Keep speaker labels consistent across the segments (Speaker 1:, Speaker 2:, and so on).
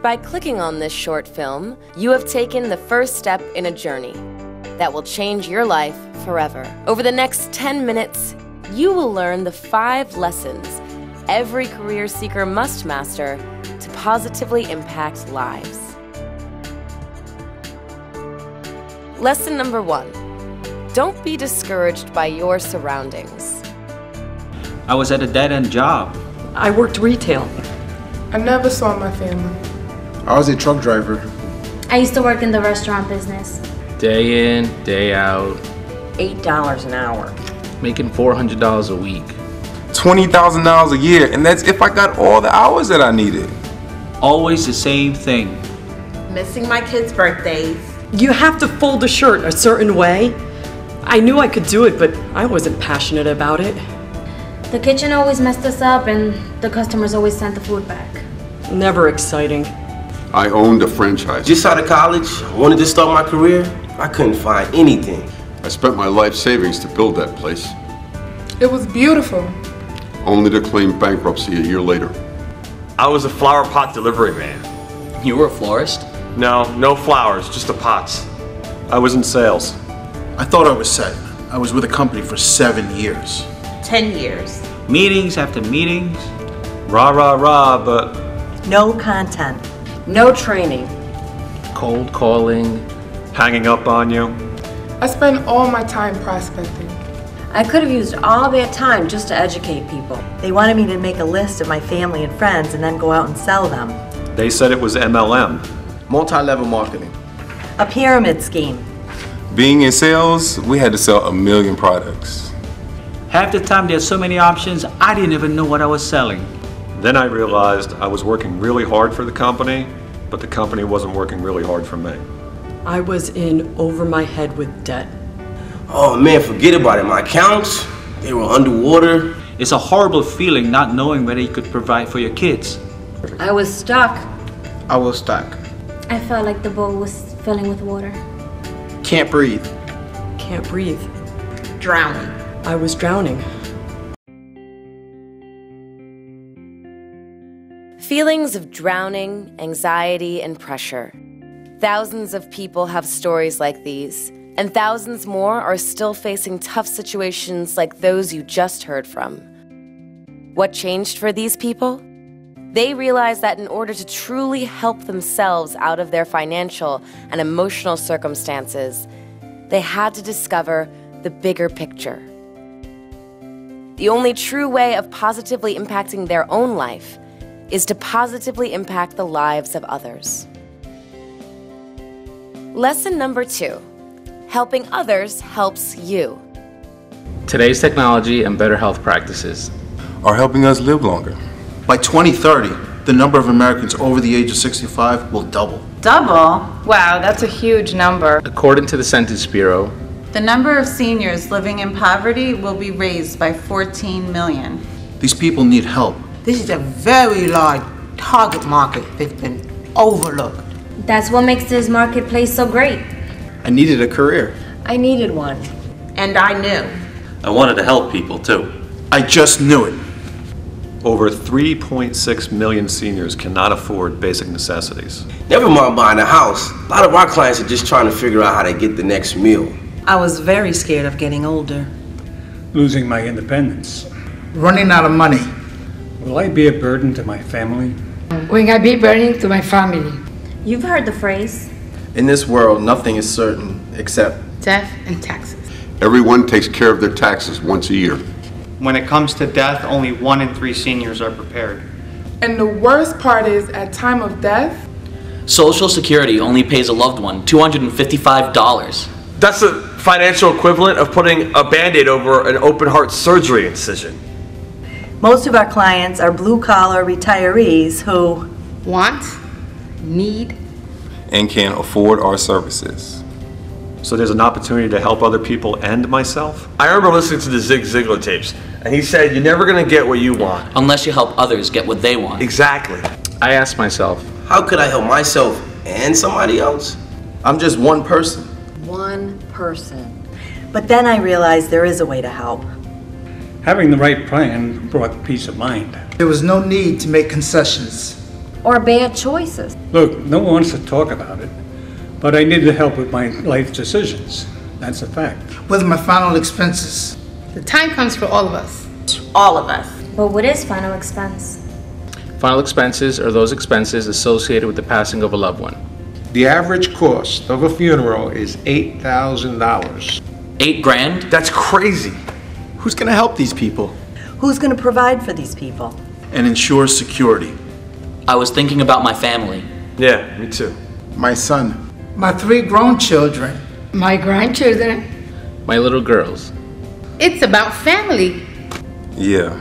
Speaker 1: By clicking on this short film, you have taken the first step in a journey that will change your life forever. Over the next 10 minutes, you will learn the 5 lessons every career seeker must master to positively impact lives. Lesson number 1. Don't be discouraged by your surroundings.
Speaker 2: I was at a dead-end job.
Speaker 3: I worked retail.
Speaker 4: I never saw my family.
Speaker 5: I was a truck driver.
Speaker 6: I used to work in the restaurant business.
Speaker 7: Day in, day out.
Speaker 3: $8 an hour.
Speaker 7: Making $400 a week.
Speaker 5: $20,000 a year, and that's if I got all the hours that I needed.
Speaker 2: Always the same thing.
Speaker 8: Missing my kids' birthdays.
Speaker 3: You have to fold a shirt a certain way. I knew I could do it, but I wasn't passionate about it.
Speaker 6: The kitchen always messed us up and the customers always sent the food back.
Speaker 3: Never exciting.
Speaker 9: I owned a franchise.
Speaker 10: Just out of college, wanted to start my career. I couldn't find anything.
Speaker 9: I spent my life savings to build that place.
Speaker 4: It was beautiful.
Speaker 9: Only to claim bankruptcy a year later.
Speaker 11: I was a flower pot delivery man.
Speaker 7: You were a florist?
Speaker 11: No flowers, just the pots. I was in sales.
Speaker 5: I thought I was set. I was with a company for 7 years.
Speaker 8: 10 years.
Speaker 2: Meetings after meetings. Rah, but
Speaker 3: No content.
Speaker 8: No training.
Speaker 7: Cold calling.
Speaker 11: Hanging up on you.
Speaker 4: I spent all my time prospecting.
Speaker 8: I could have used all that time just to educate people.
Speaker 3: They wanted me to make a list of my family and friends and then go out and sell them.
Speaker 11: They said it was MLM.
Speaker 10: Multi-level marketing.
Speaker 3: A pyramid scheme.
Speaker 5: Being in sales, we had to sell 1 million products.
Speaker 2: half the time there's so many options, I didn't even know what I was selling.
Speaker 11: Then I realized I was working really hard for the company, but the company wasn't working really hard for me.
Speaker 3: I was in over my head with debt.
Speaker 10: Oh man, forget about it. My accounts, they were underwater.
Speaker 2: It's a horrible feeling not knowing whether you could provide for your kids.
Speaker 8: I was stuck.
Speaker 10: I was stuck.
Speaker 6: I felt like the bowl was filling with water.
Speaker 10: Can't breathe.
Speaker 3: Can't breathe.
Speaker 8: Drowning.
Speaker 3: I was drowning.
Speaker 1: Feelings of drowning, anxiety, and pressure. Thousands of people have stories like these, and thousands more are still facing tough situations like those you just heard from. What changed for these people? They realized that in order to truly help themselves out of their financial and emotional circumstances, they had to discover the bigger picture. The only true way of positively impacting their own life is to positively impact the lives of others. Lesson number 2. Helping others helps you.
Speaker 7: Today's technology and better health practices
Speaker 5: Are helping us live longer. By 2030, the number of Americans over the age of 65 will double.
Speaker 8: Double? Wow, that's a huge number.
Speaker 7: According to the Census Bureau,
Speaker 8: The number of seniors living in poverty will be raised by 14 million.
Speaker 5: These people need help.
Speaker 12: This is a very large target market that's been overlooked.
Speaker 6: That's what makes this marketplace so great.
Speaker 10: I needed a career.
Speaker 8: I needed one. And I knew.
Speaker 11: I wanted to help people too.
Speaker 5: I just knew it.
Speaker 11: Over 3.6 million seniors cannot afford basic necessities.
Speaker 10: Never mind buying a house. A lot of our clients are just trying to figure out how to get the next meal.
Speaker 3: I was very scared of getting older.
Speaker 13: Losing my independence.
Speaker 12: Running out of money.
Speaker 13: Will I be a burden to my family?
Speaker 14: Will I be burden to my family?
Speaker 6: You've heard the phrase.
Speaker 10: In this world, nothing is certain except
Speaker 14: Death and taxes.
Speaker 9: Everyone takes care of their taxes once a year.
Speaker 15: When it comes to death, only 1 in 3 seniors are prepared.
Speaker 4: And the worst part is, at time of death,
Speaker 16: Social Security only pays a loved one $255.
Speaker 11: That's the financial equivalent of putting a Band-Aid over an open heart surgery incision.
Speaker 3: Most of our clients are blue-collar retirees who
Speaker 14: want, need,
Speaker 5: and can afford our services.
Speaker 11: So there's an opportunity to help other people and myself? I remember listening to the Zig Ziglar tapes, and he said, you're never going to get what you want.
Speaker 16: Unless you help others get what they want.
Speaker 11: Exactly.
Speaker 7: I asked myself,
Speaker 10: how could I help myself and somebody else? I'm just one person.
Speaker 8: One person.
Speaker 3: But then I realized there is a way to help.
Speaker 13: Having the right plan brought peace of mind.
Speaker 12: There was no need to make concessions.
Speaker 6: or bad choices.
Speaker 13: Look, no one wants to talk about it, but I needed help with my life decisions. That's a fact.
Speaker 17: With my final expenses.
Speaker 14: The time comes for all of us.
Speaker 8: All of us.
Speaker 6: But what is final expense?
Speaker 7: Final expenses are those expenses associated with the passing of a loved one.
Speaker 18: The average cost of a funeral is $8,000.
Speaker 16: 8 grand?
Speaker 11: That's crazy.
Speaker 5: Who's going to help these people?
Speaker 19: Who's going to provide for these people?
Speaker 5: And ensure security?
Speaker 16: I was thinking about my family.
Speaker 11: Yeah, me too.
Speaker 5: My son.
Speaker 17: My 3 grown children.
Speaker 14: My grandchildren.
Speaker 7: My little girls.
Speaker 14: It's about family.
Speaker 11: Yeah.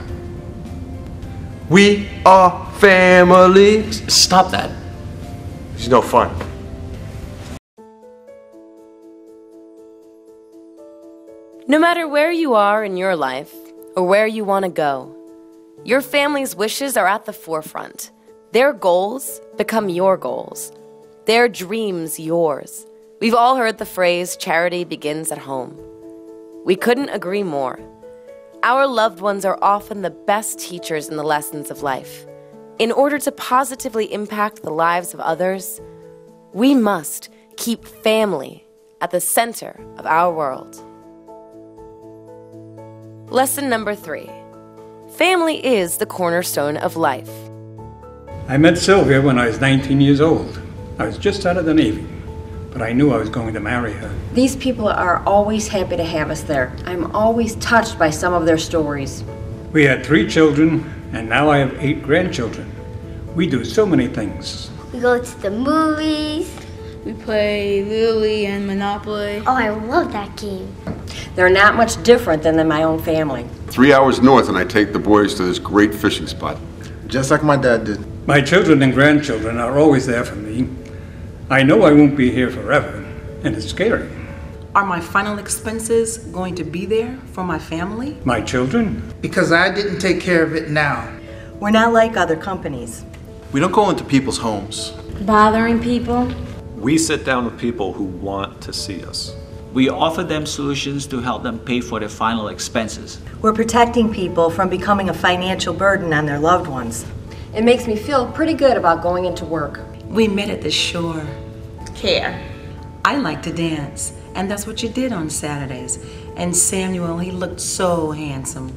Speaker 11: We are family.
Speaker 16: Stop that.
Speaker 11: It's no fun.
Speaker 1: No matter where you are in your life or where you want to go, your family's wishes are at the forefront. Their goals become your goals. Their dreams yours. We've all heard the phrase, charity begins at home. We couldn't agree more. Our loved ones are often the best teachers in the lessons of life. In order to positively impact the lives of others, we must keep family at the center of our world. Lesson number 3. Family is the cornerstone of life.
Speaker 13: I met Sylvia when I was 19 years old. I was just out of the Navy, but I knew I was going to marry her.
Speaker 20: These people are always happy to have us there. I'm always touched by some of their stories.
Speaker 13: We had 3 children, and now I have 8 grandchildren. We do so many things.
Speaker 21: We go to the movies.
Speaker 22: We play Lily and Monopoly.
Speaker 21: Oh, I love that game.
Speaker 20: They're not much different than my own family.
Speaker 9: 3 hours north and I take the boys to this great fishing spot.
Speaker 5: Just like my dad did.
Speaker 13: My children and grandchildren are always there for me. I know I won't be here forever, and it's scary.
Speaker 12: Are my final expenses going to be there for my family?
Speaker 13: My children?
Speaker 17: Because I didn't take care of it now.
Speaker 19: We're not like other companies.
Speaker 5: We don't go into people's homes.
Speaker 6: Bothering people?
Speaker 11: We sit down with people who want to see us.
Speaker 2: We offer them solutions to help them pay for their final expenses.
Speaker 19: We're protecting people from becoming a financial burden on their loved ones.
Speaker 20: It makes me feel pretty good about going into work.
Speaker 12: We met at the shore.
Speaker 8: Care.
Speaker 12: I like to dance, and that's what you did on Saturdays. And Samuel, he looked so handsome.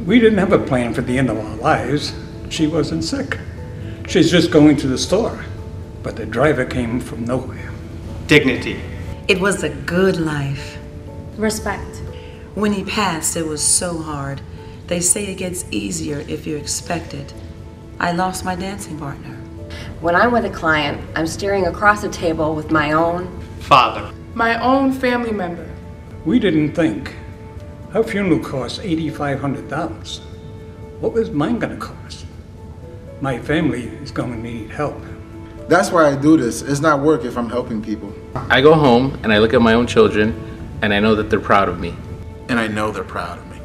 Speaker 13: We didn't have a plan for the end of our lives. She wasn't sick. She's just going to the store. But the driver came from nowhere.
Speaker 15: Dignity.
Speaker 12: It was a good life.
Speaker 6: Respect.
Speaker 12: When he passed, it was so hard. They say it gets easier if you expect it. I lost my dancing partner.
Speaker 20: When I'm with a client, I'm staring across the table with my own
Speaker 15: father.
Speaker 4: My own family member.
Speaker 13: We didn't think. Her funeral cost $8,500. What was mine going to cost? My family is going to need help.
Speaker 5: That's why I do this. It's not work if I'm helping people.
Speaker 7: I go home and I look at my own children and I know that they're proud of me.
Speaker 5: And I know they're proud of me.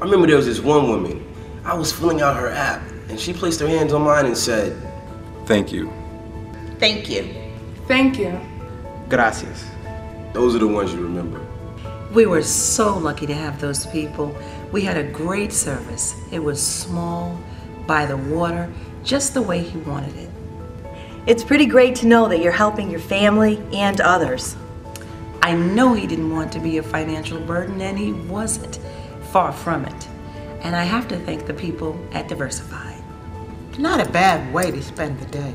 Speaker 10: I remember there was this one woman. I was filling out her app and she placed her hands on mine and said,
Speaker 11: "Thank you."
Speaker 8: Thank you.
Speaker 4: Thank you.
Speaker 15: Gracias.
Speaker 10: Those are the ones you remember.
Speaker 12: We were so lucky to have those people. We had a great service. It was small, by the water, just the way he wanted it.
Speaker 19: It's pretty great to know that you're helping your family and others.
Speaker 12: I know he didn't want to be a financial burden, and he wasn't. Far from it. And I have to thank the people at Diversified. Not a bad way to spend the day.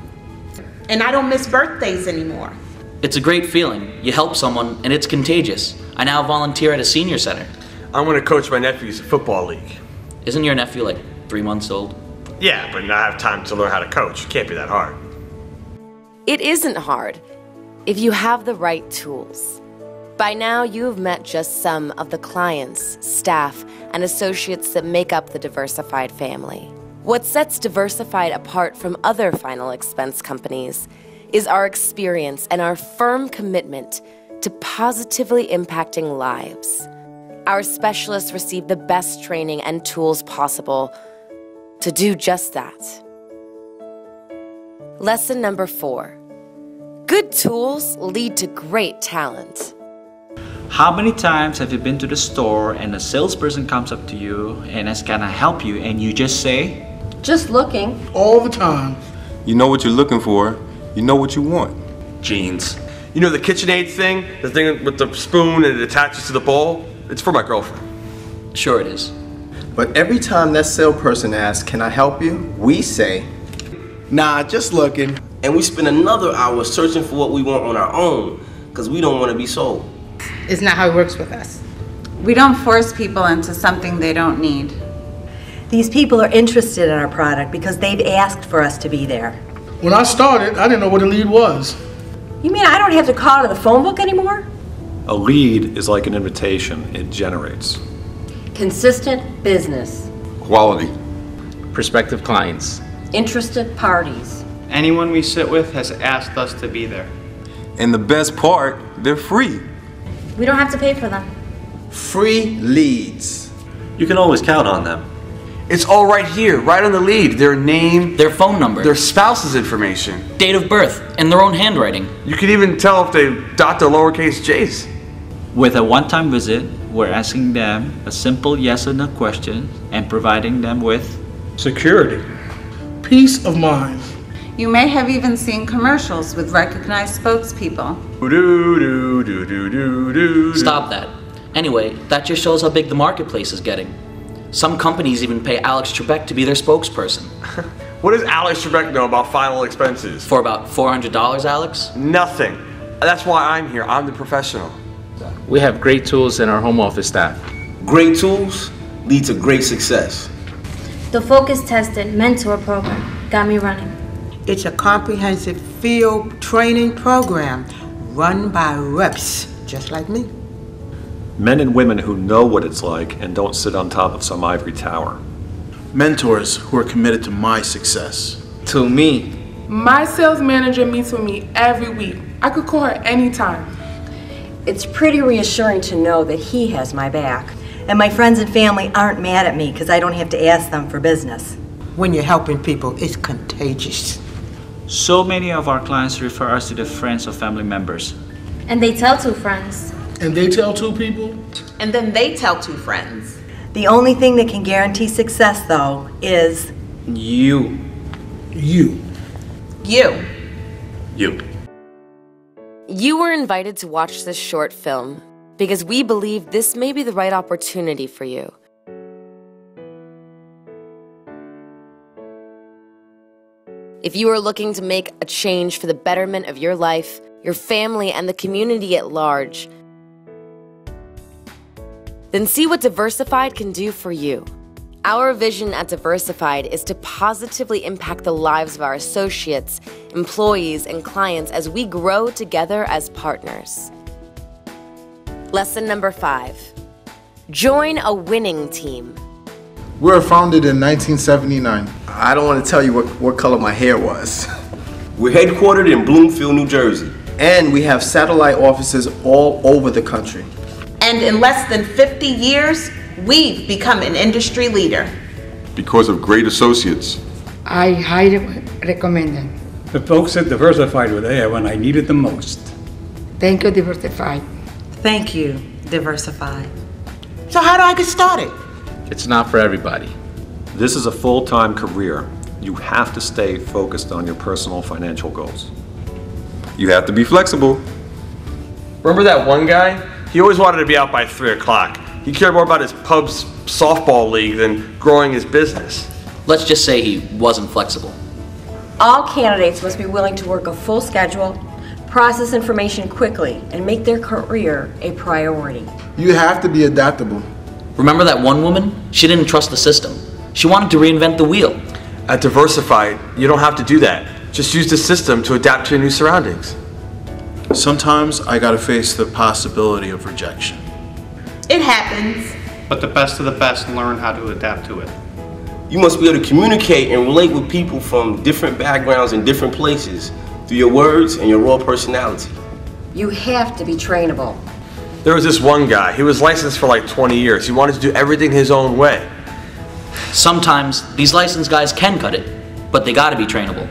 Speaker 8: And I don't miss birthdays anymore.
Speaker 16: It's a great feeling. You help someone and it's contagious. I now volunteer at a senior center.
Speaker 11: I'm going to coach my nephew's football league.
Speaker 16: Isn't your nephew like 3 months old?
Speaker 11: Yeah, but I have time to learn how to coach. It can't be that hard.
Speaker 1: It isn't hard if you have the right tools. By now, you have met just some of the clients, staff, and associates that make up the Diversified family. What sets Diversified apart from other final expense companies is our experience and our firm commitment to positively impacting lives. Our specialists receive the best training and tools possible to do just that. Lesson number 4. Good tools lead to great talent.
Speaker 2: How many times have you been to the store and a salesperson comes up to you and is gonna help you and you just say,
Speaker 20: just looking.
Speaker 17: All the time.
Speaker 3: You know what you're looking for. You know what you want.
Speaker 11: Jeans. You know the KitchenAid thing? The thing with the spoon and it attaches to the bowl? It's for my girlfriend.
Speaker 16: Sure it is.
Speaker 10: But every time that salesperson asks, "Can I help you?" we say, "Nah, just looking." And we spend another hour searching for what we want on our own because we don't want to be sold.
Speaker 14: It's not how it works with us.
Speaker 8: We don't force people into something they don't need.
Speaker 19: These people are interested in our product because they've asked for us to be there.
Speaker 18: When I started, I didn't know what a lead was.
Speaker 19: You mean I don't have to call to the phone book anymore?
Speaker 3: A lead is like an invitation. It generates.
Speaker 20: Consistent business.
Speaker 9: Quality.
Speaker 7: Prospective clients.
Speaker 20: Interested parties.
Speaker 15: Anyone we sit with has asked us to be there.
Speaker 3: And the best part, they're free.
Speaker 6: We don't have to pay for them.
Speaker 10: Free leads.
Speaker 11: You can always count on them. It's all right here, right on the lead. Their name,
Speaker 16: their phone number,
Speaker 11: their spouse's information,
Speaker 16: date of birth, in their own handwriting.
Speaker 11: You can even tell if they dot their lowercase j's.
Speaker 2: With a one-time visit, we're asking them a simple yes or no question and providing them with
Speaker 18: security, peace of mind.
Speaker 8: You may have even seen commercials with recognized spokespeople.
Speaker 16: Stop that. Anyway, that just shows how big the marketplace is getting. Some companies even pay Alex Trebek to be their spokesperson.
Speaker 11: What does Alex Trebek know about final expenses?
Speaker 16: For about $400, Alex?
Speaker 11: Nothing. That's why I'm here. I'm the professional.
Speaker 7: We have great tools in our home office staff.
Speaker 10: Great tools lead to great success.
Speaker 6: The focus-tested mentor program got me running.
Speaker 12: It's a comprehensive field training program run by reps just like me.
Speaker 3: Men and women who know what it's like and don't sit on top of some ivory tower.
Speaker 5: Mentors who are committed to my success.
Speaker 4: To me. My sales manager meets with me every week. I could call her anytime.
Speaker 19: It's pretty reassuring to know that he has my back. And my friends and family aren't mad at me because I don't have to ask them for business.
Speaker 12: When you're helping people, it's contagious.
Speaker 2: So many of our clients refer us to their friends or family members.
Speaker 6: And they tell 2 friends.
Speaker 18: And they tell 2 people.
Speaker 8: And then they tell 2 friends.
Speaker 19: The only thing that can guarantee success, though, is
Speaker 2: you.
Speaker 18: You.
Speaker 8: You.
Speaker 11: You.
Speaker 1: You were invited to watch this short film because we believe this may be the right opportunity for you. If you are looking to make a change for the betterment of your life, your family, and the community at large, then see what Diversified can do for you. Our vision at Diversified is to positively impact the lives of our associates, employees, and clients as we grow together as partners. Lesson number 5. Join a winning team.
Speaker 5: We were founded in 1979.
Speaker 10: I don't want to tell you what color my hair was. We're headquartered in Bloomfield, New Jersey. And we have satellite offices all over the country.
Speaker 8: And in less than 50 years, we've become an industry leader.
Speaker 9: Because of great associates.
Speaker 14: I highly recommend them.
Speaker 13: The folks at Diversified were there when I needed them most.
Speaker 14: Thank you, Diversified.
Speaker 12: Thank you, Diversified. So how do I get started?
Speaker 7: It's not for everybody.
Speaker 3: This is a full-time career. You have to stay focused on your personal financial goals. You have to be flexible.
Speaker 11: Remember that one guy? He always wanted to be out by 3 o'clock. He cared more about his pub's softball league than growing his business.
Speaker 16: Let's just say he wasn't flexible.
Speaker 20: All candidates must be willing to work a full schedule, process information quickly, and make their career a priority.
Speaker 5: You have to be adaptable.
Speaker 16: Remember that one woman? She didn't trust the system. She wanted to reinvent the wheel.
Speaker 11: At Diversified, you don't have to do that. Just use the system to adapt to your new surroundings.
Speaker 5: Sometimes I gotta face the possibility of rejection.
Speaker 8: It happens.
Speaker 15: But the best of the best learn how to adapt to it.
Speaker 10: You must be able to communicate and relate with people from different backgrounds and different places through your words and your raw personality.
Speaker 20: You have to be trainable.
Speaker 11: There was this one guy. He was licensed for like 20 years. He wanted to do everything his own way.
Speaker 16: Sometimes these licensed guys can cut it, but they gotta be trainable.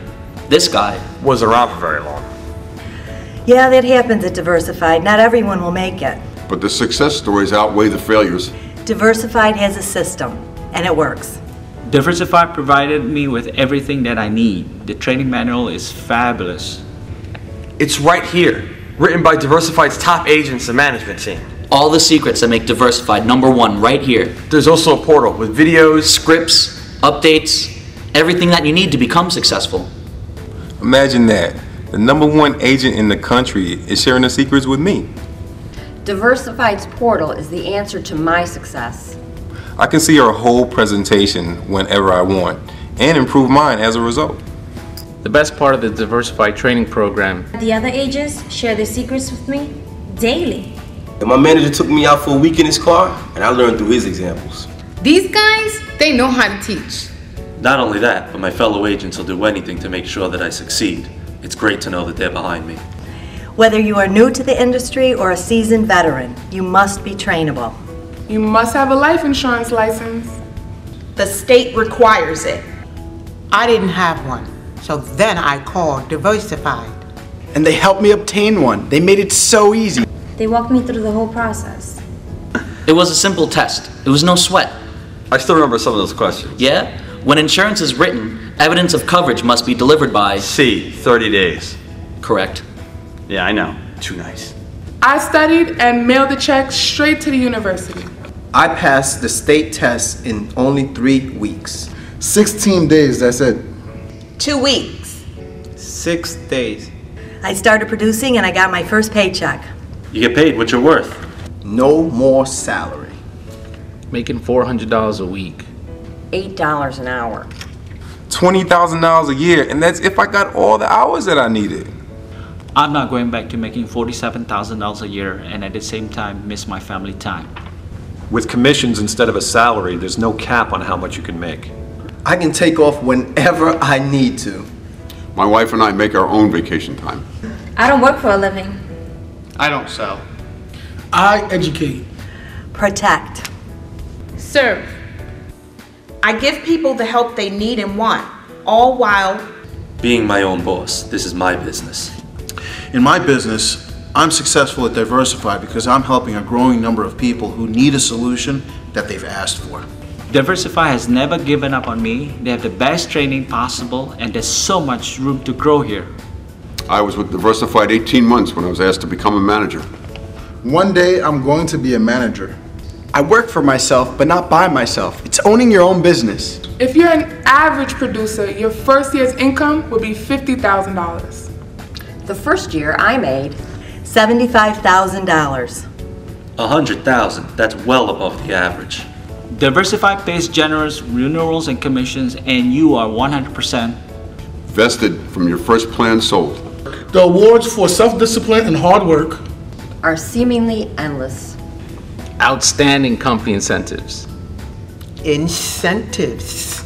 Speaker 16: This guy
Speaker 11: wasn't around for very long.
Speaker 19: Yeah, that happens at Diversified. Not everyone will make it.
Speaker 9: But the success stories outweigh the failures.
Speaker 19: Diversified has a system, and it works.
Speaker 2: Diversified provided me with everything that I need. The training manual is fabulous.
Speaker 11: It's right here, written by Diversified's top agents and management team.
Speaker 16: All the secrets that make Diversified #1 right here.
Speaker 11: There's also a portal with videos,
Speaker 16: scripts, updates, everything that you need to become successful.
Speaker 21: Imagine that. The #1 agent in the country is sharing the secrets with me.
Speaker 20: Diversified's portal is the answer to my success.
Speaker 21: I can see our whole presentation whenever I want and improve mine as a result.
Speaker 7: The best part of the Diversified training program.
Speaker 6: The other agents share their secrets with me daily.
Speaker 10: And my manager took me out for a week in his car, and I learned through his examples.
Speaker 14: These guys, they know how to teach.
Speaker 22: Not only that, but my fellow agents will do anything to make sure that I succeed. It's great to know that they're behind me.
Speaker 19: Whether you are new to the industry or a seasoned veteran, you must be trainable.
Speaker 4: You must have a life insurance license.
Speaker 12: The state requires it. I didn't have one, so then I called Diversified.
Speaker 23: And they helped me obtain one. They made it so easy.
Speaker 6: They walked me through the whole process.
Speaker 16: It was a simple test. It was no sweat.
Speaker 11: I still remember some of those questions.
Speaker 16: Yeah? When insurance is written, evidence of coverage must be delivered by...
Speaker 11: C, 30 days.
Speaker 16: Correct.
Speaker 11: Yeah, I know. Too nice.
Speaker 4: I studied and mailed the check straight to the university.
Speaker 10: I passed the state test in only 3 weeks.
Speaker 23: 16 days, that's it.
Speaker 12: 2 weeks.
Speaker 23: 6 days.
Speaker 19: I started producing and I got my first paycheck.
Speaker 22: You get paid what you're worth.
Speaker 10: No more salary.
Speaker 7: Making $400 a week.
Speaker 20: $8 an hour.
Speaker 21: $20,000 a year, and that's if I got all the hours that I needed.
Speaker 2: I'm not going back to making $47,000 a year and at the same time miss my family time.
Speaker 3: With commissions instead of a salary, there's no cap on how much you can make.
Speaker 10: I can take off whenever I need to.
Speaker 9: My wife and I make our own vacation time.
Speaker 6: I don't work for a living.
Speaker 15: I don't sell.
Speaker 18: I educate.
Speaker 19: Protect.
Speaker 12: Serve. I give people the help they need and want, all while
Speaker 22: Being my own boss, this is my business.
Speaker 5: In my business, I'm successful at Diversified because I'm helping a growing number of people who need a solution that they've asked for.
Speaker 2: Diversify has never given up on me. They have the best training possible and there's so much room to grow here.
Speaker 9: I was with Diversified 18 months when I was asked to become a manager.
Speaker 23: One day I'm going to be a manager. I work for myself, but not by myself. It's owning your own business.
Speaker 4: If you're an average producer, your first year's income would be $50,000.
Speaker 20: The first year I made
Speaker 19: $75,000.
Speaker 22: 100,000, that's well above the average.
Speaker 2: Diversify pays generous renewals and commissions and you are 100%
Speaker 9: Vested from your first plan sold.
Speaker 18: The awards for self-discipline and hard work
Speaker 20: are seemingly endless.
Speaker 7: Outstanding company incentives.
Speaker 12: incentives.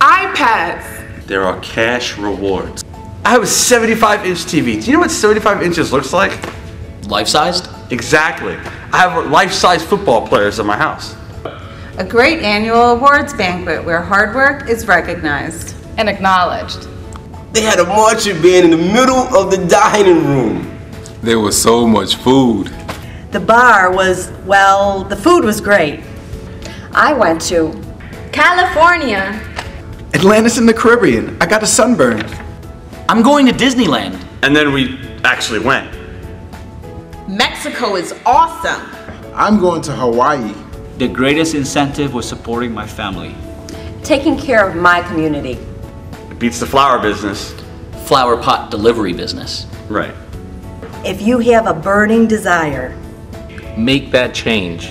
Speaker 4: iPads.
Speaker 22: There are cash rewards.
Speaker 11: I have a 75-inch TV. Do you know what 75 inches looks like?
Speaker 16: Life-sized?
Speaker 11: Exactly. I have life-size football players at my house.
Speaker 8: A great annual awards banquet where hard work is recognized
Speaker 14: and acknowledged.
Speaker 10: They had a marching band in the middle of the dining room.
Speaker 21: There was so much food.
Speaker 19: The bar was, well, the food was great.
Speaker 20: I went to
Speaker 6: California.
Speaker 23: Atlantis in the Caribbean. I got a sunburn.
Speaker 16: I'm going to Disneyland.
Speaker 11: And then we actually went.
Speaker 12: Mexico is awesome.
Speaker 23: I'm going to Hawaii.
Speaker 2: The greatest incentive was supporting my family.
Speaker 20: taking care of my community.
Speaker 11: It beats the flower business.
Speaker 16: Flower pot delivery business.
Speaker 11: Right.
Speaker 19: If you have a burning desire,
Speaker 7: make that change.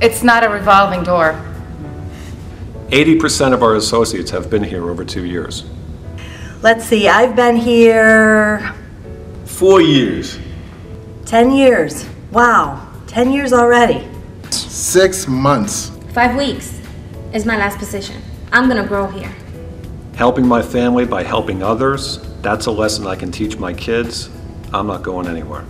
Speaker 14: It's not a revolving door.
Speaker 3: 80% of our associates have been here over 2 years.
Speaker 19: let's see, I've been here
Speaker 10: 4 years.
Speaker 19: 10 years. Wow, 10 years already.
Speaker 23: 6 months.
Speaker 6: 5 weeks is my last position. I'm gonna grow here.
Speaker 3: Helping my family by helping others, that's a lesson I can teach my kids. I'm not going anywhere.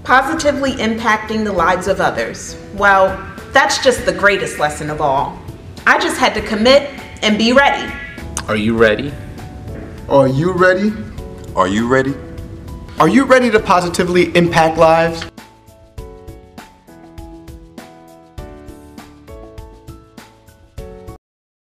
Speaker 12: Positively impacting the lives of others. Well, that's just the greatest lesson of all. I just had to commit and be ready.
Speaker 7: Are you ready?
Speaker 23: Are you ready?
Speaker 21: Are you ready?
Speaker 23: Are you ready to positively impact lives?